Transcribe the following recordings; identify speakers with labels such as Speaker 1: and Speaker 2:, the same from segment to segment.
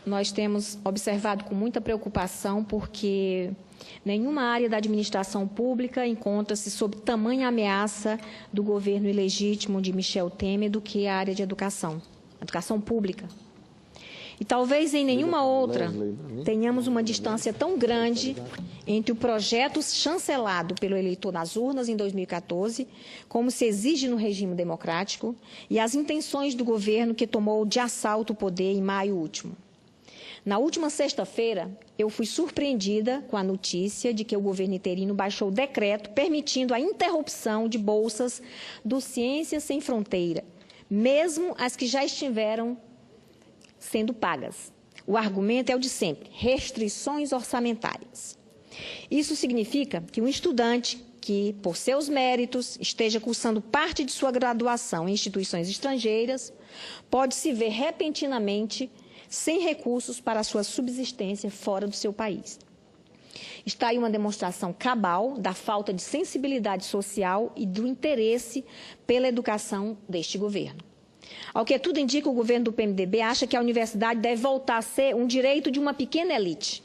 Speaker 1: nós temos observado com muita preocupação porque nenhuma área da administração pública encontra-se sob tamanha ameaça do governo ilegítimo de Michel Temer do que a área de educação pública. E talvez em nenhuma outra tenhamos uma distância tão grande entre o projeto chancelado pelo eleitor nas urnas em 2014, como se exige no regime democrático, e as intenções do governo que tomou de assalto o poder em maio último. Na última sexta-feira, eu fui surpreendida com a notícia de que o governo interino baixou o decreto permitindo a interrupção de bolsas do Ciências Sem Fronteira, mesmo as que já estiveram sendo pagas. O argumento é o de sempre: restrições orçamentárias. Isso significa que um estudante que, por seus méritos, esteja cursando parte de sua graduação em instituições estrangeiras, pode se ver repentinamente sem recursos para a sua subsistência fora do seu país. Está aí uma demonstração cabal da falta de sensibilidade social e do interesse pela educação deste governo. Ao que tudo indica, o governo do PMDB acha que a universidade deve voltar a ser um direito de uma pequena elite.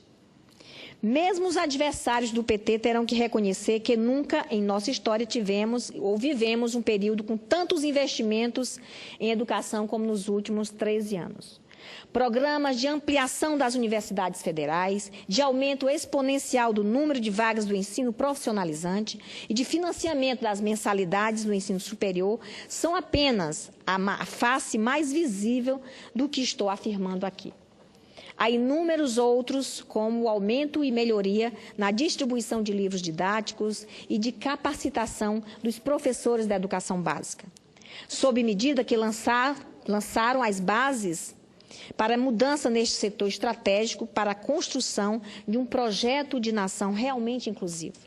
Speaker 1: Mesmo os adversários do PT terão que reconhecer que nunca em nossa história tivemos ou vivemos um período com tantos investimentos em educação como nos últimos 13 anos. Programas de ampliação das universidades federais, de aumento exponencial do número de vagas do ensino profissionalizante e de financiamento das mensalidades do ensino superior são apenas a face mais visível do que estou afirmando aqui. Há inúmeros outros, como o aumento e melhoria na distribuição de livros didáticos e de capacitação dos professores da educação básica, sob medida que lançaram as bases para a mudança neste setor estratégico para a construção de um projeto de nação realmente inclusivo.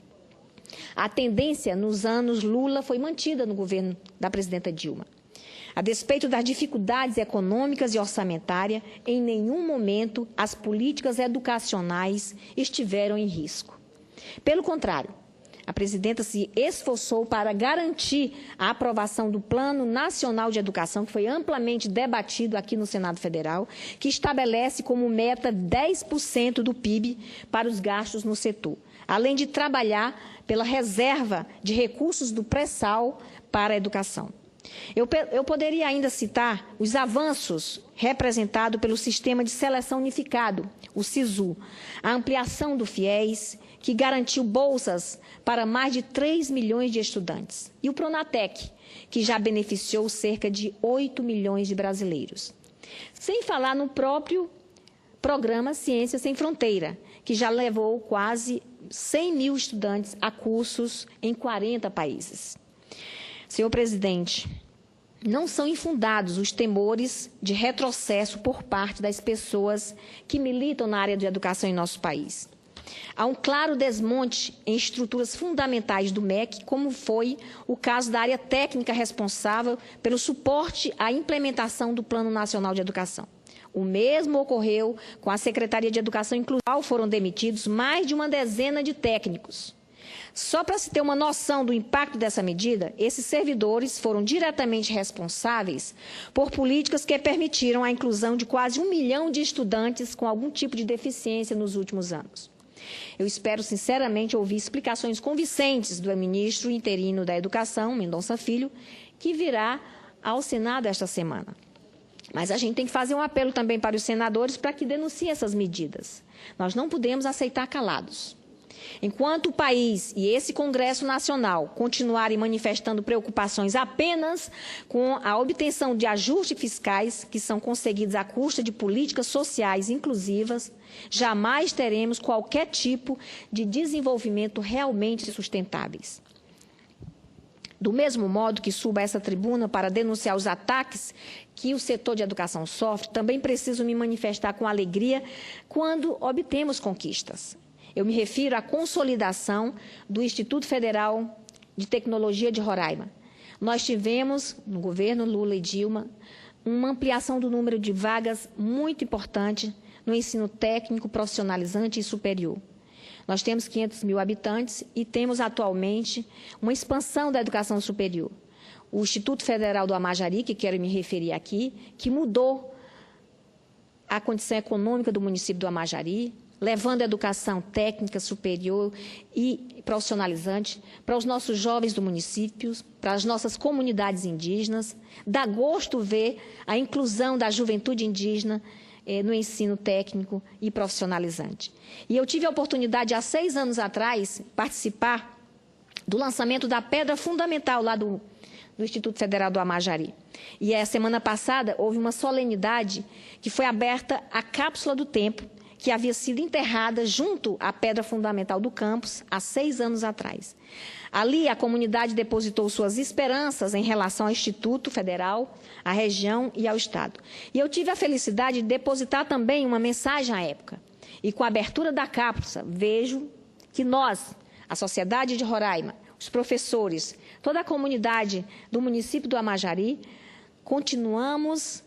Speaker 1: A tendência nos anos Lula foi mantida no governo da presidenta Dilma. A despeito das dificuldades econômicas e orçamentárias, em nenhum momento as políticas educacionais estiveram em risco. Pelo contrário, a presidenta se esforçou para garantir a aprovação do Plano Nacional de Educação, que foi amplamente debatido aqui no Senado Federal, que estabelece como meta 10% do PIB para os gastos no setor, além de trabalhar pela reserva de recursos do pré-sal para a educação. Eu poderia ainda citar os avanços representados pelo Sistema de Seleção Unificado, o SISU, a ampliação do FIES, que garantiu bolsas para mais de 3 milhões de estudantes, e o Pronatec, que já beneficiou cerca de 8 milhões de brasileiros. Sem falar no próprio programa Ciências Sem Fronteira, que já levou quase 100 mil estudantes a cursos em 40 países. Senhor presidente, não são infundados os temores de retrocesso por parte das pessoas que militam na área de educação em nosso país. Há um claro desmonte em estruturas fundamentais do MEC, como foi o caso da área técnica responsável pelo suporte à implementação do Plano Nacional de Educação. O mesmo ocorreu com a Secretaria de Educação, inclusive foram demitidos mais de uma dezena de técnicos. Só para se ter uma noção do impacto dessa medida, esses servidores foram diretamente responsáveis por políticas que permitiram a inclusão de quase 1 milhão de estudantes com algum tipo de deficiência nos últimos anos. Eu espero, sinceramente, ouvir explicações convincentes do ministro interino da Educação, Mendonça Filho, que virá ao Senado esta semana. Mas a gente tem que fazer um apelo também para os senadores para que denunciem essas medidas. Nós não podemos aceitar calados. Enquanto o país e esse Congresso Nacional continuarem manifestando preocupações apenas com a obtenção de ajustes fiscais que são conseguidos à custa de políticas sociais inclusivas, jamais teremos qualquer tipo de desenvolvimento realmente sustentáveis. Do mesmo modo que subo a essa tribuna para denunciar os ataques que o setor de educação sofre, também preciso me manifestar com alegria quando obtemos conquistas. Eu me refiro à consolidação do Instituto Federal de Tecnologia de Roraima. Nós tivemos, no governo Lula e Dilma, uma ampliação do número de vagas muito importante no ensino técnico, profissionalizante e superior. Nós temos 500 mil habitantes e temos atualmente uma expansão da educação superior. O Instituto Federal do Amajari, que quero me referir aqui, que mudou a condição econômica do município do Amajari, levando a educação técnica superior e profissionalizante para os nossos jovens do município, para as nossas comunidades indígenas. Dá gosto ver a inclusão da juventude indígena no ensino técnico e profissionalizante. E eu tive a oportunidade, há 6 anos atrás, participar do lançamento da pedra fundamental lá do Instituto Federal do Amajari. E a semana passada houve uma solenidade que foi aberta a cápsula do tempo, que havia sido enterrada junto à pedra fundamental do campus há 6 anos atrás. Ali, a comunidade depositou suas esperanças em relação ao Instituto Federal, à região e ao Estado. E eu tive a felicidade de depositar também uma mensagem à época. E com a abertura da cápsula, vejo que nós, a sociedade de Roraima, os professores, toda a comunidade do município do Amajari, continuamos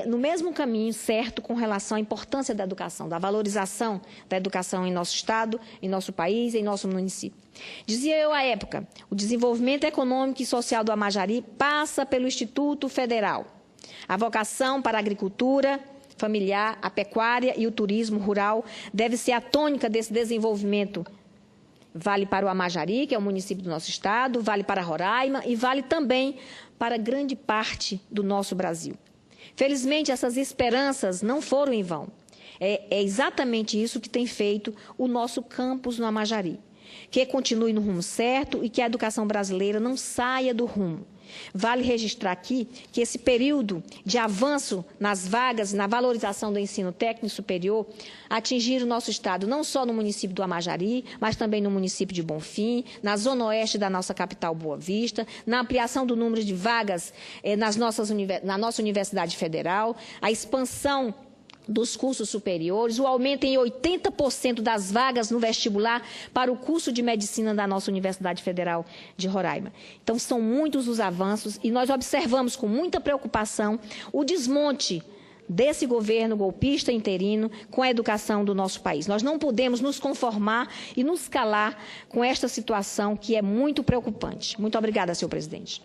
Speaker 1: no mesmo caminho certo com relação à importância da educação, da valorização da educação em nosso Estado, em nosso país, em nosso município. Dizia eu à época, o desenvolvimento econômico e social do Amajari passa pelo Instituto Federal. A vocação para a agricultura familiar, a pecuária e o turismo rural deve ser a tônica desse desenvolvimento. Vale para o Amajari, que é o município do nosso Estado, vale para Roraima e vale também para grande parte do nosso Brasil. Felizmente, essas esperanças não foram em vão. É exatamente isso que tem feito o nosso campus no Amajari. Que continue no rumo certo e que a educação brasileira não saia do rumo. Vale registrar aqui que esse período de avanço nas vagas, na valorização do ensino técnico superior, atingiram o nosso Estado não só no município do Amajari, mas também no município de Bonfim, na zona oeste da nossa capital Boa Vista, na ampliação do número de vagas na nossa Universidade Federal, a expansão dos cursos superiores, o aumento em 80% das vagas no vestibular para o curso de medicina da nossa Universidade Federal de Roraima. Então, são muitos os avanços e nós observamos com muita preocupação o desmonte desse governo golpista interino com a educação do nosso país. Nós não podemos nos conformar e nos calar com esta situação que é muito preocupante. Muito obrigada, senhor presidente.